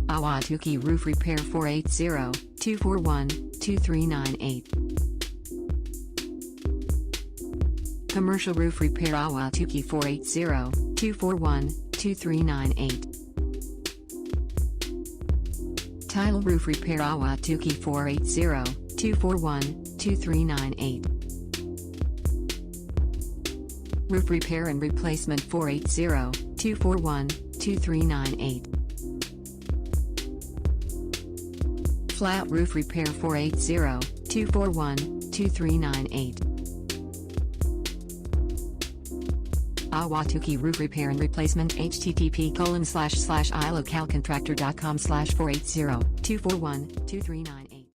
Ahwatukee Roof Repair 480-241-2398. Commercial Roof Repair Ahwatukee 480-241-2398. Tile Roof Repair Ahwatukee 480-241-2398. Roof Repair and Replacement 480-241-2398. Flat Roof Repair 480-241-2398. Ahwatukee Roof Repair and Replacement http://ilocalcontractor.com/480-241-239